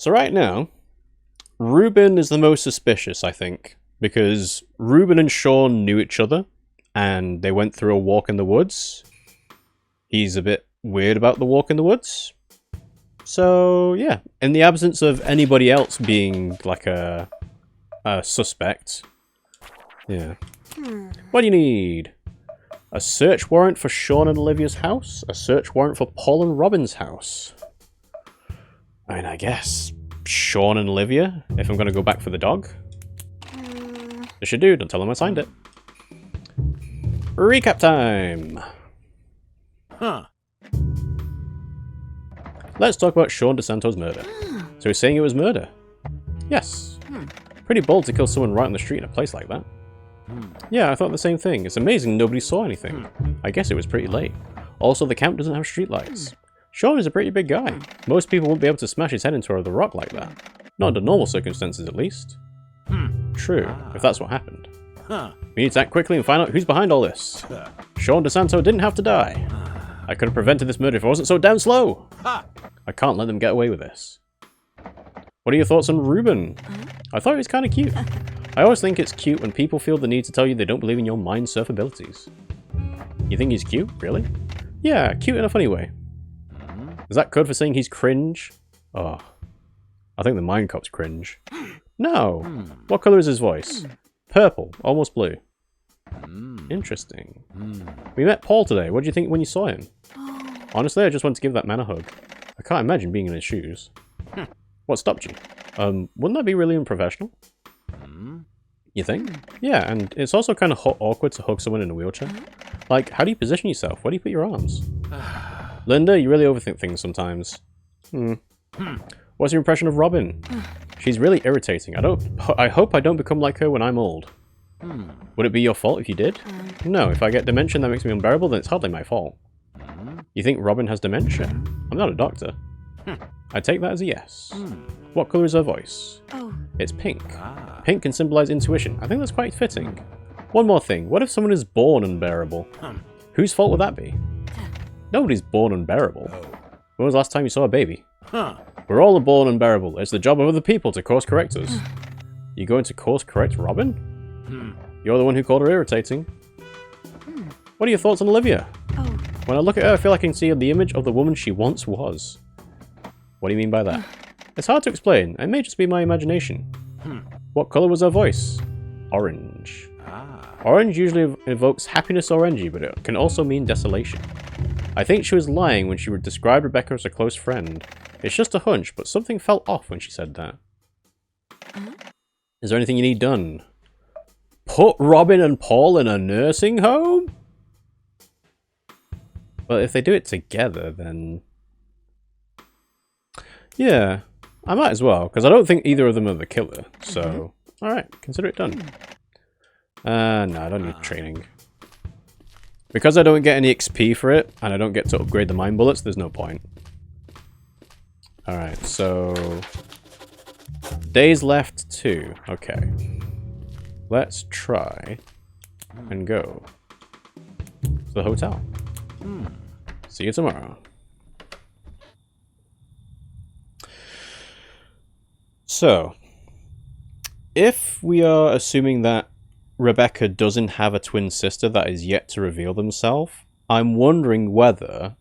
So right now, Ruben is the most suspicious, I think, because Ruben and Sean knew each other, and they went through a walk in the woods. He's a bit weird about the walk in the woods. So, yeah, in the absence of anybody else being, like, a suspect. Yeah. What do you need? A search warrant for Sean and Olivia's house? A search warrant for Paul and Robin's house? I mean, I guess Sean and Olivia, if I'm going to go back for the dog. I should do, don't tell them I signed it. Recap time! Huh. Let's talk about Sean DeSanto's murder. So he's saying it was murder? Yes. Pretty bold to kill someone right on the street in a place like that. Yeah, I thought the same thing. It's amazing nobody saw anything. I guess it was pretty late. Also, the camp doesn't have streetlights. Sean is a pretty big guy. Most people won't be able to smash his head into the rock like that. Not under normal circumstances, at least. True, if that's what happened. We need to act quickly and find out who's behind all this. Sean DeSanto didn't have to die. I could have prevented this murder if I wasn't so damn slow. I can't let them get away with this. What are your thoughts on Ruben? I thought he was kind of cute. I always think it's cute when people feel the need to tell you they don't believe in your mind surf abilities. You think he's cute? Really? Yeah, cute in a funny way. Is that code for saying he's cringe? Oh, I think the Mindcop's cringe. No. What color is his voice? Purple, almost blue. Interesting. We met Paul today. What did you think when you saw him? Honestly, I just want to give that man a hug. I can't imagine being in his shoes. What stopped you? Wouldn't that be really unprofessional? You think? Yeah, and it's also kind of awkward to hug someone in a wheelchair. Like, how do you position yourself? Where do you put your arms? Linda, you really overthink things sometimes. What's your impression of Robin? She's really irritating. I hope I don't become like her when I'm old. Would it be your fault if you did? No, if I get dementia that makes me unbearable, then it's hardly my fault. You think Robin has dementia? I'm not a doctor. I take that as a yes. What colour is her voice? It's pink. Pink can symbolise intuition. I think that's quite fitting. One more thing. What if someone is born unbearable? Whose fault would that be? Nobody's born unbearable. When was the last time you saw a baby? We're all born unbearable. It's the job of other people to course correct us. You going to course correct Robin? You're the one who called her irritating. What are your thoughts on Olivia? When I look at her, I feel I can see the image of the woman she once was. What do you mean by that? It's hard to explain. It may just be my imagination. What colour was her voice? Orange. Orange usually evokes happiness or energy, but it can also mean desolation. I think she was lying when she described Rebecca as a close friend. It's just a hunch, but something felt off when she said that. Is there anything you need done? Put Robin and Paul in a nursing home? Well, if they do it together, then... yeah, I might as well, because I don't think either of them are the killer, so... alright, consider it done. No, I don't need training. Because I don't get any XP for it, and I don't get to upgrade the mine bullets, there's no point. Alright, so... days left 2. Okay. Let's try and go to the hotel. See you tomorrow. So, if we are assuming that Rebecca doesn't have a twin sister that is yet to reveal themselves, I'm wondering whether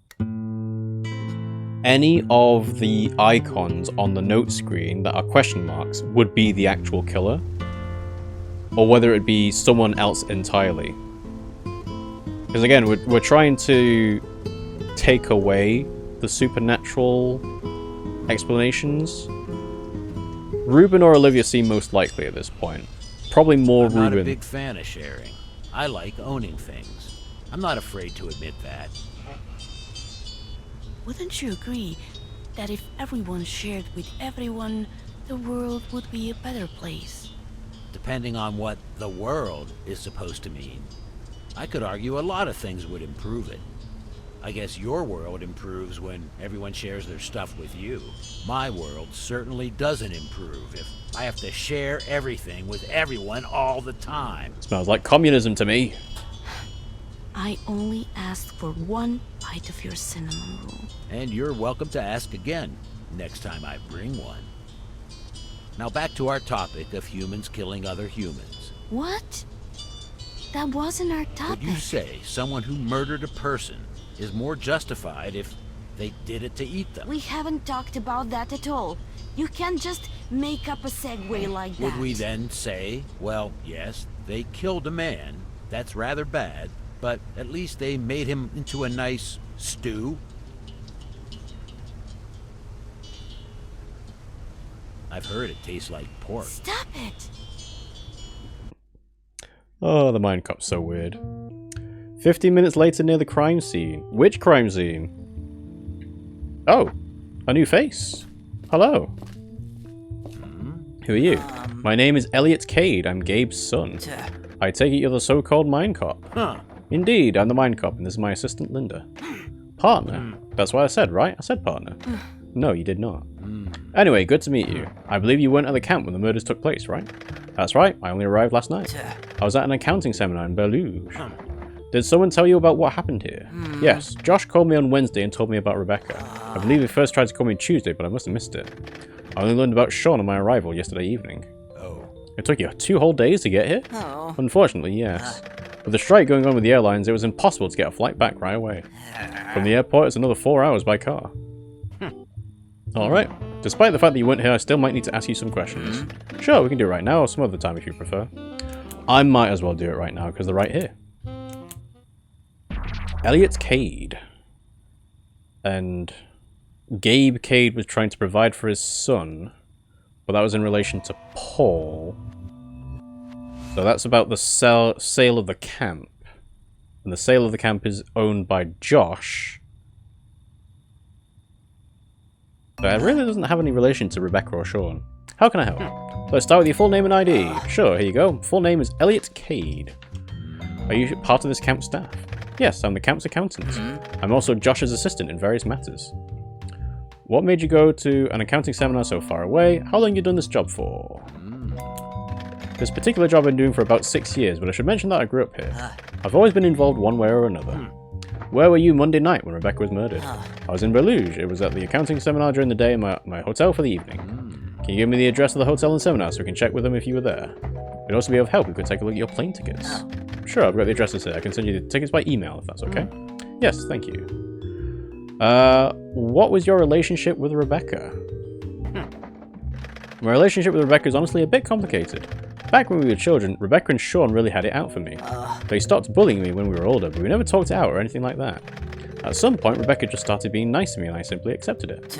any of the icons on the note screen that are question marks would be the actual killer, or whether it'd be someone else entirely. Because again, we're trying to take away the supernatural explanations. Ruben or Olivia seem most likely at this point. Probably more Ruben. I'm not a big fan of sharing. I like owning things. I'm not afraid to admit that. Wouldn't you agree that if everyone shared with everyone, the world would be a better place? Depending on what the world is supposed to mean. I could argue a lot of things would improve it. I guess your world improves when everyone shares their stuff with you. My world certainly doesn't improve if I have to share everything with everyone all the time. Smells like communism to me. I only asked for one of your cinnamon roll. And you're welcome to ask again next time I bring one. Now back to our topic of humans killing other humans. What? That wasn't our topic. Would you say someone who murdered a person is more justified if they did it to eat them? We haven't talked about that at all. You can't just make up a segue like that. Would we then say, well, yes, they killed a man. That's rather bad, but at least they made him into a nice stew? I've heard it tastes like pork. Stop it! Oh, the Mindcop's so weird. 15 minutes later near the crime scene. Which crime scene? Oh, a new face. Hello. Who are you? My name is Elliot Cade. I'm Gabe's son. I take it you're the so-called Mindcop. Huh. Indeed, I'm the Mindcop, and this is my assistant Linda. Partner? That's what I said, right? I said partner. No, you did not. Anyway, good to meet you. I believe you weren't at the camp when the murders took place, right? That's right, I only arrived last night. I was at an accounting seminar in Berluge. Did someone tell you about what happened here? Yes, Josh called me on Wednesday and told me about Rebecca. I believe he first tried to call me Tuesday, but I must have missed it. I only learned about Sean on my arrival yesterday evening. Oh. It took you 2 whole days to get here? Oh. Unfortunately, yes. With the strike going on with the airlines, it was impossible to get a flight back right away. From the airport, it's another 4 hours by car. Alright. Despite the fact that you weren't here, I still might need to ask you some questions. Sure, we can do it right now, or some other time if you prefer. I might as well do it right now, because they're right here. Elliot Cade. And Gabe Cade was trying to provide for his son, but that was in relation to Paul. So that's about the sale of the camp. And the sale of the camp is owned by Josh. But it really doesn't have any relation to Rebecca or Sean. How can I help? Let's start with your full name and ID. Sure, here you go. Full name is Elliot Cade. Are you part of this camp staff? Yes, I'm the camp's accountant. I'm also Josh's assistant in various matters. What made you go to an accounting seminar so far away? How long have you done this job for? This particular job I've been doing for about 6 years, but I should mention that I grew up here. I've always been involved one way or another. Where were you Monday night when Rebecca was murdered? I was in Berluge. It was at the accounting seminar during the day and my hotel for the evening. Can you give me the address of the hotel and seminar so we can check with them if you were there? It'd also be of help if we could take a look at your plane tickets. Sure, I've got the addresses here. I can send you the tickets by email if that's okay. Yes, thank you. What was your relationship with Rebecca? My relationship with Rebecca is honestly a bit complicated. Back when we were children, Rebecca and Sean really had it out for me. They stopped bullying me when we were older, but we never talked it out or anything like that. At some point, Rebecca just started being nice to me and I simply accepted it.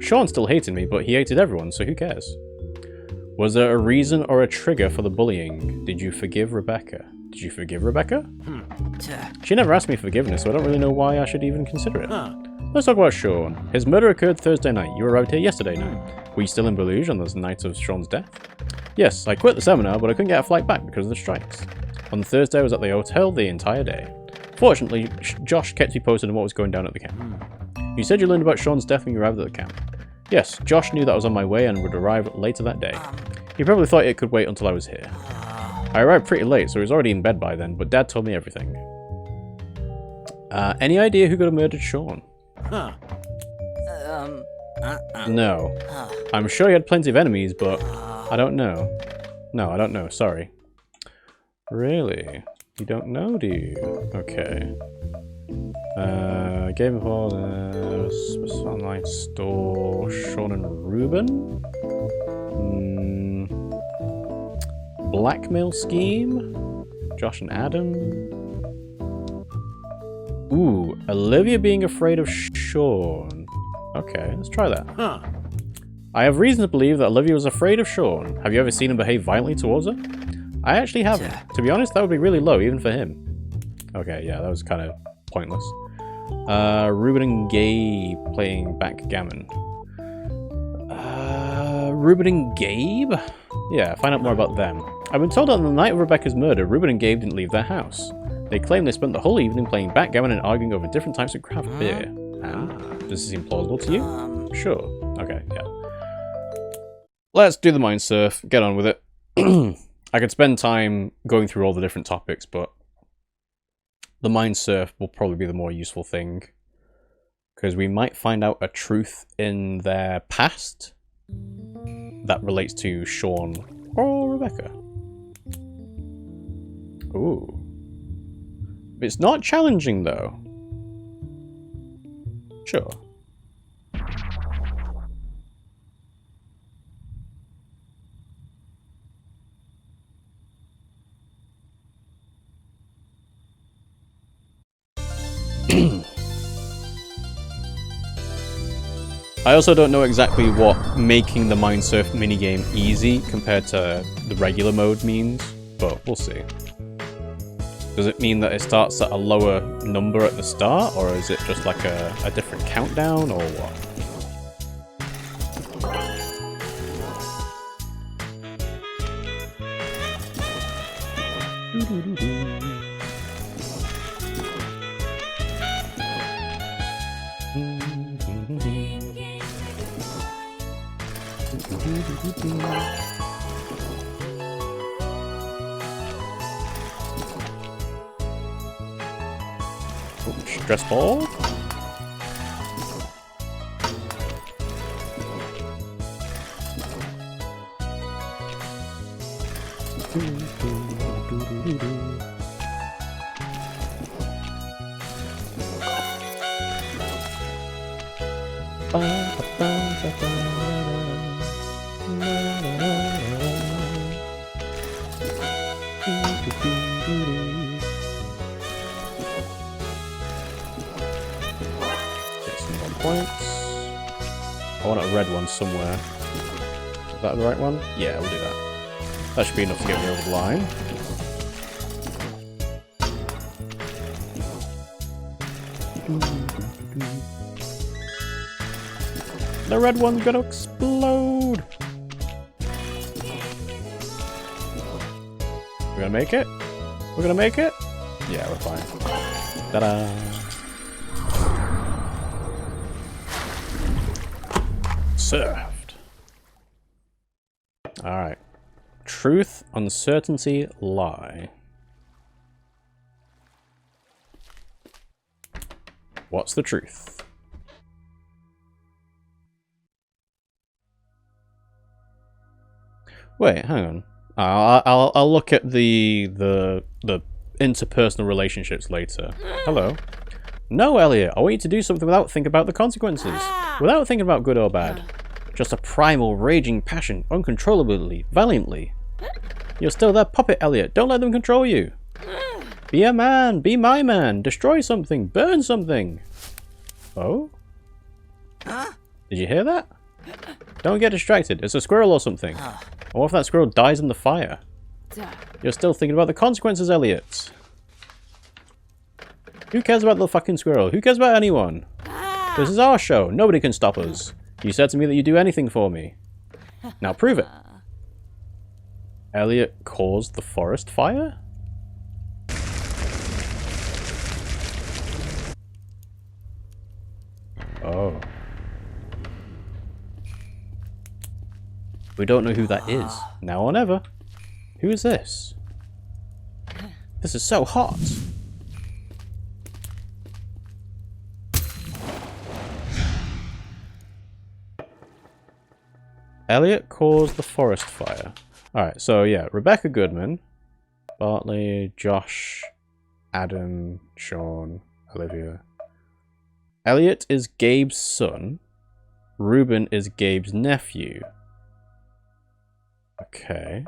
Sean still hated me, but he hated everyone, so who cares? Was there a reason or a trigger for the bullying? Did you forgive Rebecca? Did you forgive Rebecca? She never asked me for forgiveness, so I don't really know why I should even consider it. Let's talk about Sean. His murder occurred Thursday night. You arrived here yesterday night. Were you still in Berluge on the night of Sean's death? Yes, I quit the seminar, but I couldn't get a flight back because of the strikes. On Thursday, I was at the hotel the entire day. Fortunately, Josh kept me posted on what was going down at the camp. You said you learned about Sean's death when you arrived at the camp. Yes, Josh knew that I was on my way and would arrive later that day. He probably thought it could wait until I was here. I arrived pretty late, so he was already in bed by then, but Dad told me everything. Any idea who could have murdered Sean? No. I'm sure he had plenty of enemies, but I don't know. No, I don't know, sorry. Really? You don't know, do you? Okay. Game of Horse, online store, Sean and Ruben? Blackmail scheme? Josh and Adam? Ooh, Olivia being afraid of Sean. Okay, let's try that. I have reason to believe that Olivia was afraid of Sean. Have you ever seen him behave violently towards her? I actually haven't. To be honest, that would be really low, even for him. Okay, yeah, that was kind of pointless. Ruben and Gabe playing backgammon. Ruben and Gabe? Yeah, find out more about them. I've been told that on the night of Rebecca's murder, Ruben and Gabe didn't leave their house. They claim they spent the whole evening playing backgammon and arguing over different types of craft beer. And? Does this seem plausible to you? Sure. Okay, yeah. Let's do the mind surf. Get on with it. I could spend time going through all the different topics, but the mind surf will probably be the more useful thing. Because we might find out a truth in their past that relates to Sean or Rebecca. Ooh. It's not challenging, though. Sure. I also don't know exactly what making the Mindsurf minigame easy compared to the regular mode means, but we'll see. Does it mean that it starts at a lower number at the start, or is it just like a different countdown, or what? Stress ball. I want a red one somewhere. Is that the right one? Yeah, we'll do that. That should be enough to get me over the line. The red one's gonna explode! We're gonna make it? We're gonna make it? Yeah, we're fine. Ta-da! Served. Alright. Truth, uncertainty, lie. What's the truth? Wait, hang on. I'll look at the interpersonal relationships later. Hello. No, Elliot, I want you to do something without thinking about the consequences. Without thinking about good or bad. Just a primal, raging passion, uncontrollably, valiantly. You're still their puppet, Elliot. Don't let them control you. Be a man. Be my man. Destroy something. Burn something. Oh? Did you hear that? Don't get distracted. It's a squirrel or something. Or what if that squirrel dies in the fire? You're still thinking about the consequences, Elliot. Who cares about the fucking squirrel? Who cares about anyone? This is our show. Nobody can stop us. You said to me that you'd do anything for me. Now prove it. Elliot caused the forest fire? Oh. We don't know who that is. Now or never. Who is this? This is so hot. Elliot caused the forest fire. Alright, so yeah, Rebecca Goodman, Bartley, Josh, Adam, Sean, Olivia. Elliot is Gabe's son. Ruben is Gabe's nephew. Okay.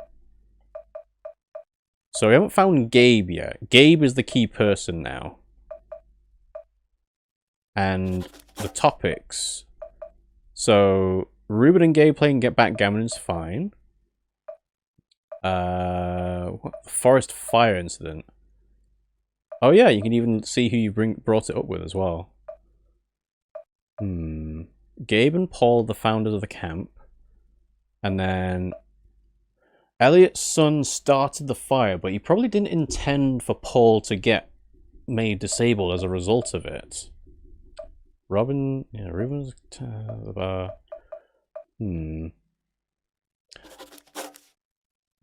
So we haven't found Gabe yet. Gabe is the key person now. And the topics. So Ruben and Gabe playing backgammon is fine. What? Forest fire incident. Oh yeah, you can even see who you brought it up with as well. Gabe and Paul, the founders of the camp. And then Elliot's son started the fire, but he probably didn't intend for Paul to get made disabled as a result of it. Ruben's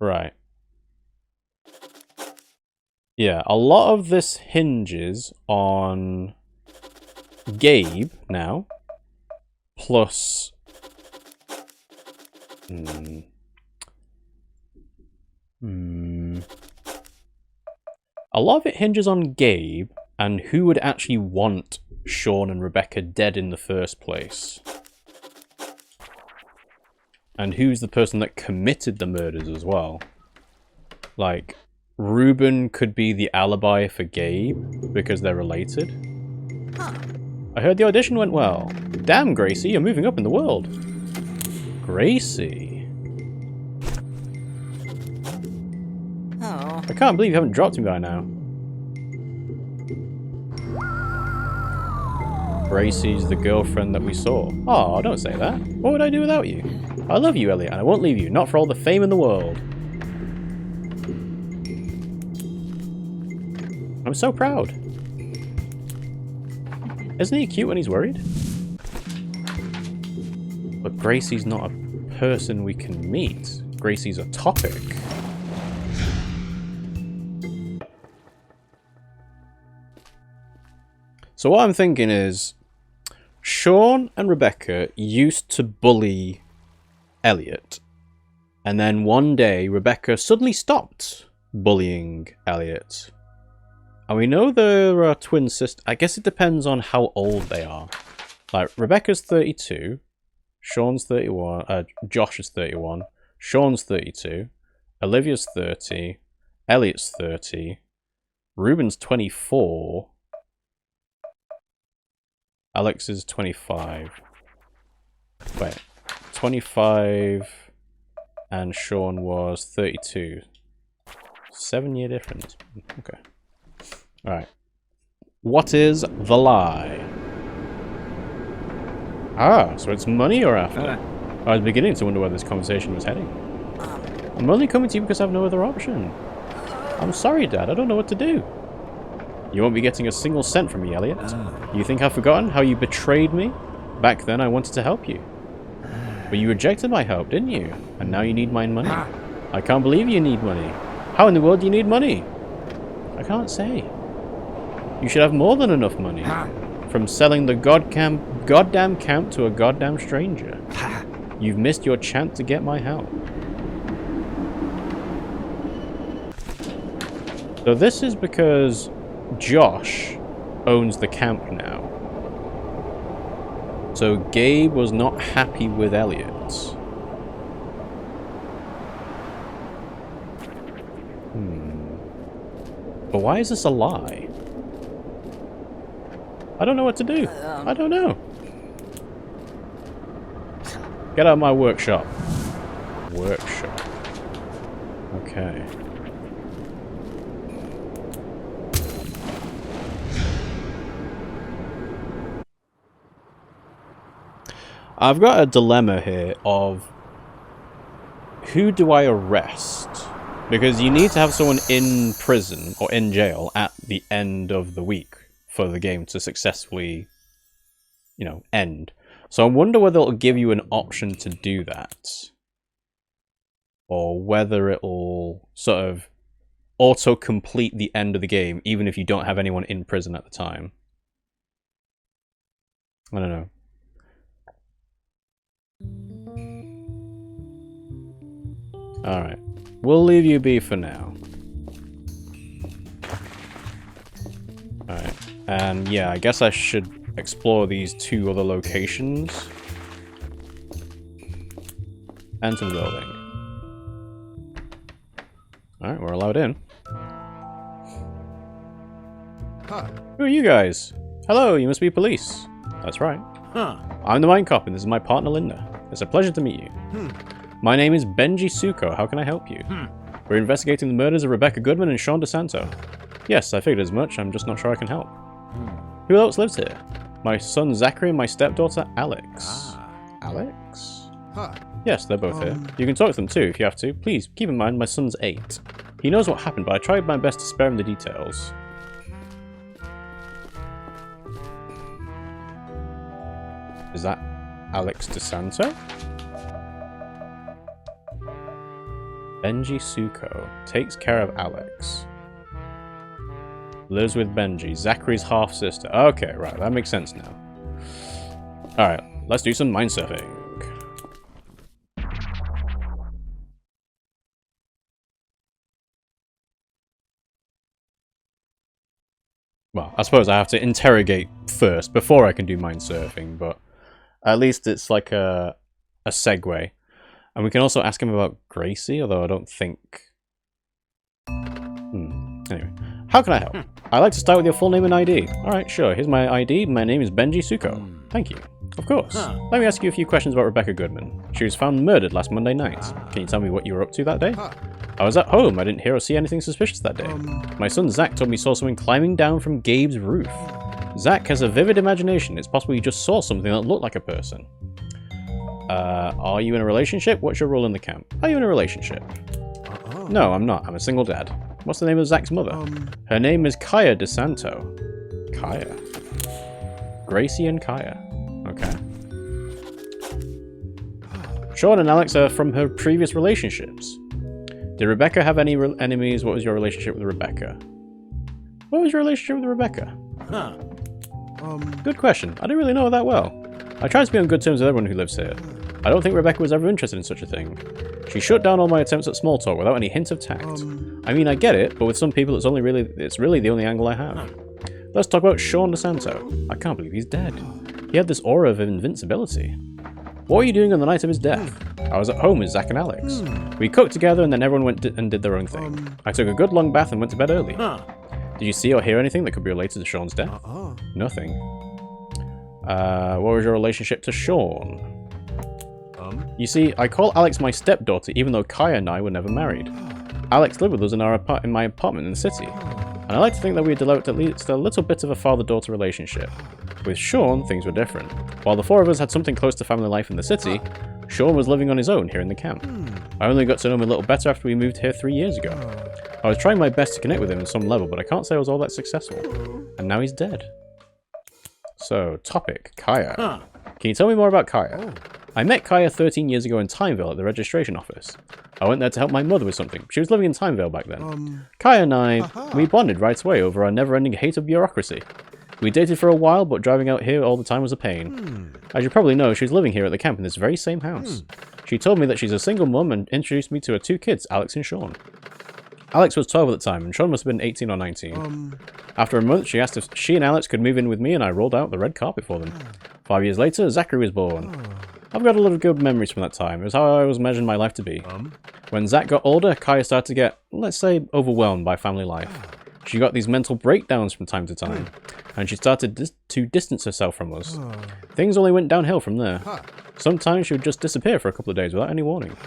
Right. Yeah, a lot of this hinges on Gabe now, plus A lot of it hinges on Gabe and who would actually want Sean and Rebecca dead in the first place. And who's the person that committed the murders as well. Like, Ruben could be the alibi for Gabe because they're related. I heard the audition went well. Damn, Gracie, you're moving up in the world. Gracie. Oh. I can't believe you haven't dropped him by now. Gracie's the girlfriend that we saw. Oh, don't say that. What would I do without you? I love you, Elliot, and I won't leave you, not for all the fame in the world. I'm so proud. Isn't he cute when he's worried? But Gracie's not a person we can meet. Gracie's a topic. So what I'm thinking is, Sean and Rebecca used to bully Elliot. And then one day, Rebecca suddenly stopped bullying Elliot. And we know there are twin sisters. I guess it depends on how old they are. Like, Rebecca's 32. Sean's 31. Josh is 31. Sean's 32. Olivia's 30. Elliot's 30. Ruben's 24. Alex is 25. Wait. 25. And Sean was 32. 7-year difference. Okay. Alright. What is the lie? Ah, so it's money you're after. I was beginning to wonder where this conversation was heading. I'm only coming to you because I have no other option. I'm sorry, Dad. I don't know what to do. You won't be getting a single cent from me, Elliot. You think I've forgotten how you betrayed me? Back then I wanted to help you. But you rejected my help, didn't you? And now you need my money. I can't believe you need money. How in the world do you need money? I can't say. You should have more than enough money. From selling the goddamn camp to a goddamn stranger. You've missed your chance to get my help. So this is because Josh owns the camp now. So Gabe was not happy with Elliot. But why is this a lie? I don't know what to do. I don't know. Get out of my workshop. Workshop. Okay. I've got a dilemma here of who do I arrest? Because you need to have someone in prison or in jail at the end of the week for the game to successfully, you know, end. So I wonder whether it'll give you an option to do that. Or whether it'll sort of auto-complete the end of the game even if you don't have anyone in prison at the time. I don't know. Alright. We'll leave you be for now. Alright. And yeah, I guess I should explore these two other locations. Enter the building. Alright, we're allowed in. Who are you guys? Hello, you must be police. That's right. I'm the Mindcop, and this is my partner Linda. It's a pleasure to meet you. My name is Benji Suko. How can I help you? We're investigating the murders of Rebecca Goodman and Sean DeSanto. Yes, I figured as much. I'm just not sure I can help. Who else lives here? My son Zachary and my stepdaughter Alex. Alex? Yes, they're both here. You can talk to them too if you have to. Please, keep in mind my son's 8. He knows what happened, but I tried my best to spare him the details. Is that Alex DeSanto? Benji Suko takes care of Alex. Lives with Benji, Zachary's half-sister. Okay, right, that makes sense now. Alright, let's do some mindsurfing. Well, I suppose I have to interrogate first before I can do mind surfing, but at least it's like a segue. And we can also ask him about Gracie, although I don't think... Anyway, how can I help? I'd like to start with your full name and ID. Alright, sure. Here's my ID. My name is Benji Suko. Thank you. Of course. Let me ask you a few questions about Rebecca Goodman. She was found murdered last Monday night. Can you tell me what you were up to that day? I was at home. I didn't hear or see anything suspicious that day. My son Zach told me he saw someone climbing down from Gabe's roof. Zach has a vivid imagination. It's possible you just saw something that looked like a person. Are you in a relationship? What's your role in the camp? Are you in a relationship? No, I'm not. I'm a single dad. What's the name of Zach's mother? Her name is Kaya DeSanto. Kaya. Gracie and Kaya. Okay. Sean and Alex are from her previous relationships. Did Rebecca have any enemies? What was your relationship with Rebecca? What was your relationship with Rebecca? Good question. I don't really know her that well. I try to be on good terms with everyone who lives here. I don't think Rebecca was ever interested in such a thing. She shut down all my attempts at small talk without any hint of tact. I mean, I get it, but with some people it's really the only angle I have. Let's talk about Sean DeSanto. I can't believe he's dead. He had this aura of invincibility. What were you doing on the night of his death? I was at home with Zach and Alex. We cooked together and then everyone went and did their own thing. I took a good long bath and went to bed early. Did you see or hear anything that could be related to Sean's death? Nothing. What was your relationship to Sean? You see, I call Alex my stepdaughter even though Kaya and I were never married. Alex lived with us in my apartment in the city. And I like to think that we had developed at least a little bit of a father-daughter relationship. With Sean, things were different. While the four of us had something close to family life in the city, Sean was living on his own here in the camp. I only got to know him a little better after we moved here 3 years ago. I was trying my best to connect with him on some level, but I can't say I was all that successful. And now he's dead. So, topic, Kaya. Can you tell me more about Kaya? I met Kaya 13 years ago in Timeville at the registration office. I went there to help my mother with something. She was living in Timeville back then. Kaya and I, we bonded right away over our never-ending hate of bureaucracy. We dated for a while, but driving out here all the time was a pain. As you probably know, she was living here at the camp in this very same house. She told me that she's a single mum and introduced me to her 2 kids, Alex and Sean. Alex was 12 at the time, and Sean must have been 18 or 19. After a month, she asked if she and Alex could move in with me, and I rolled out the red carpet for them. 5 years later, Zachary was born. I've got a lot of good memories from that time. It was how I always imagined my life to be. When Zach got older, Kaya started to get, let's say, overwhelmed by family life. She got these mental breakdowns from time to time, and she started to distance herself from us. Things only went downhill from there. Sometimes she would just disappear for a couple of days without any warning.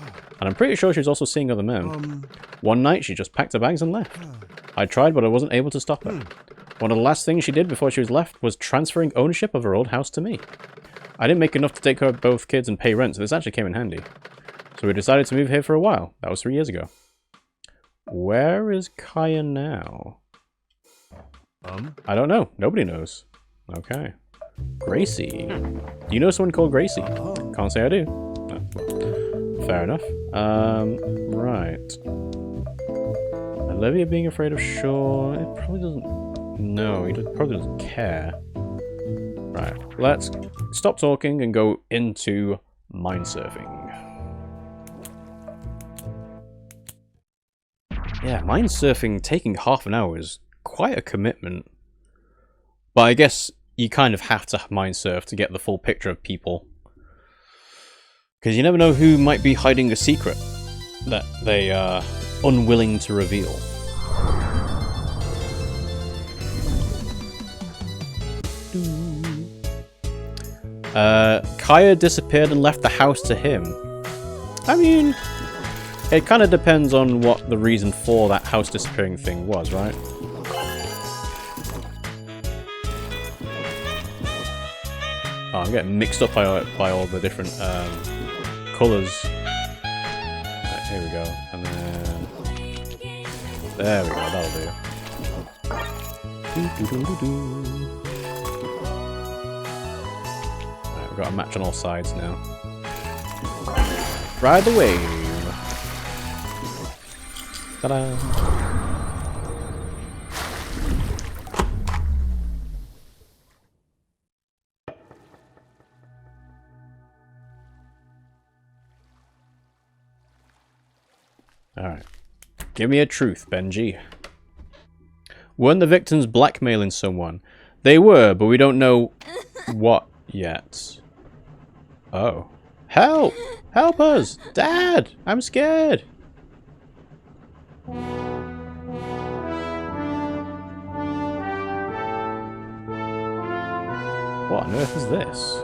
And I'm pretty sure she was also seeing other men. One night, she just packed her bags and left. I tried, but I wasn't able to stop her. One of the last things she did before she was left was transferring ownership of her old house to me. I didn't make enough to take care of both kids and pay rent, so this actually came in handy. So we decided to move here for a while. That was 3 years ago. Where is Kaya now? I don't know. Nobody knows. Okay. Gracie. Do you know someone called Gracie? Can't say I do. No, well, fair enough. Right. Olivia being afraid of Sean. It probably doesn't... No, he probably doesn't care. Right. Let's stop talking and go into mindsurfing. Yeah, mindsurfing taking half an hour is quite a commitment. But I guess you kind of have to mindsurf to get the full picture of people. Because you never know who might be hiding a secret that they are unwilling to reveal. Kaya disappeared and left the house to him. I mean, it kind of depends on what the reason for that house disappearing thing was, right? Oh, I'm getting mixed up by all the different colours. Right, here we go. And then... There we go, that'll do. Right, we've got a match on all sides now. Ride the wave! Ta-da! Alright. Give me a truth, Benji. Weren't the victims blackmailing someone? They were, but we don't know what yet. Oh. Help! Help us! Dad! I'm scared! What on earth is this?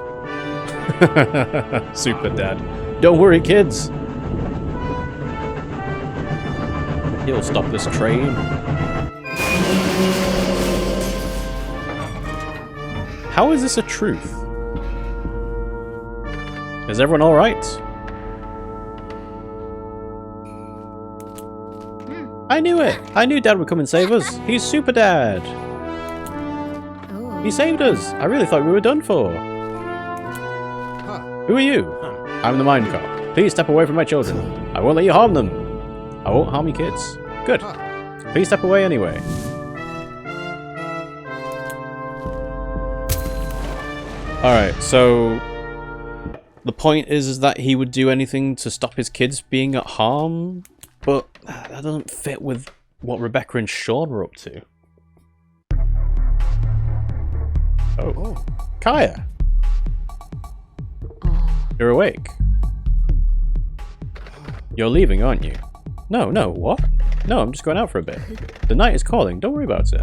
Superdad. Don't worry, kids! He'll stop this train. How is this a truth? Is everyone alright? I knew it! I knew Dad would come and save us! He's Superdad! He saved us! I really thought we were done for! Who are you? I'm the Mindcop. Please step away from my children. I won't let you harm them! I won't harm your kids. Good. Please step away anyway. Alright, so... the point is that he would do anything to stop his kids being at harm, but that doesn't fit with what Rebecca and Sean were up to. Oh. Kaya! You're awake. You're leaving, aren't you? No, what? No, I'm just going out for a bit. The night is calling, don't worry about it.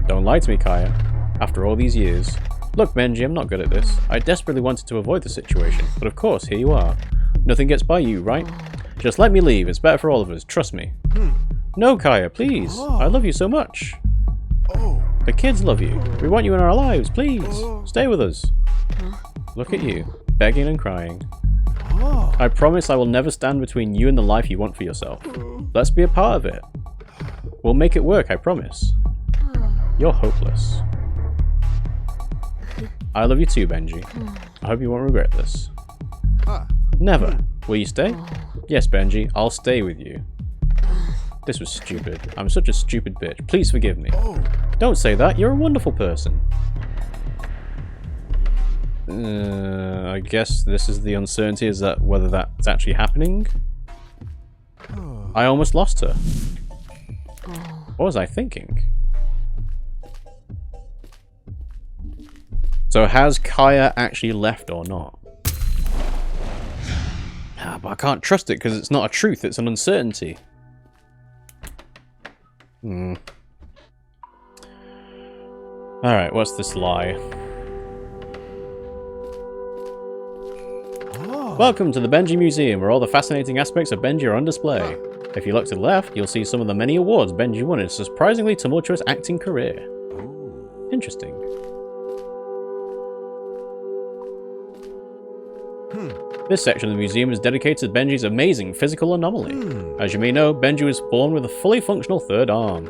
Don't lie to me, Kaya. After all these years. Look, Benji, I'm not good at this. I desperately wanted to avoid the situation, but of course, here you are. Nothing gets by you, right? Just let me leave, it's better for all of us, trust me. No, Kaya, please. I love you so much. The kids love you. We want you in our lives, please. Stay with us. Look at you, begging and crying. I promise I will never stand between you and the life you want for yourself. Let's be a part of it. We'll make it work, I promise. You're hopeless. I love you too, Benji. I hope you won't regret this. Never. Will you stay? Yes, Benji, I'll stay with you. This was stupid. I'm such a stupid bitch. Please forgive me. Don't say that. You're a wonderful person. I guess this is the uncertainty, is that whether that's actually happening? I almost lost her. What was I thinking? So has Kaya actually left or not? But I can't trust it because it's not a truth, it's an uncertainty. Alright, what's this lie? Welcome to the Benji Museum, where all the fascinating aspects of Benji are on display. If you look to the left, you'll see some of the many awards Benji won in his surprisingly tumultuous acting career. Interesting. This section of the museum is dedicated to Benji's amazing physical anomaly. As you may know, Benji was born with a fully functional third arm.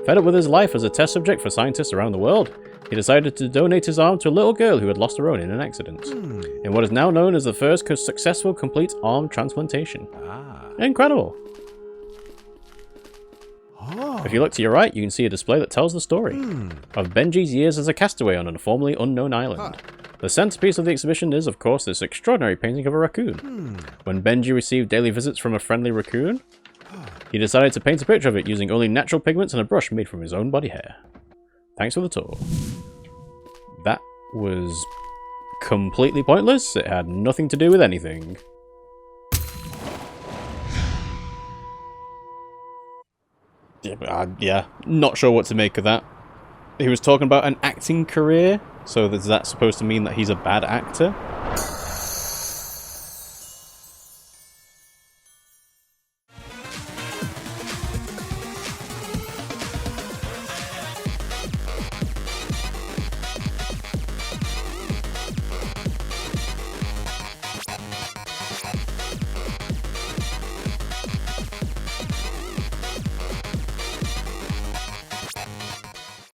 Fed up with his life as a test subject for scientists around the world, he decided to donate his arm to a little girl who had lost her own in an accident. In what is now known as the first successful complete arm transplantation. Incredible! If you look to your right, you can see a display that tells the story of Benji's years as a castaway on a formerly unknown island. The centerpiece of the exhibition is, of course, this extraordinary painting of a raccoon. When Benji received daily visits from a friendly raccoon, he decided to paint a picture of it using only natural pigments and a brush made from his own body hair. Thanks for the tour. That was completely pointless. It had nothing to do with anything. Yeah, not sure what to make of that. He was talking about an acting career, so is that supposed to mean that he's a bad actor?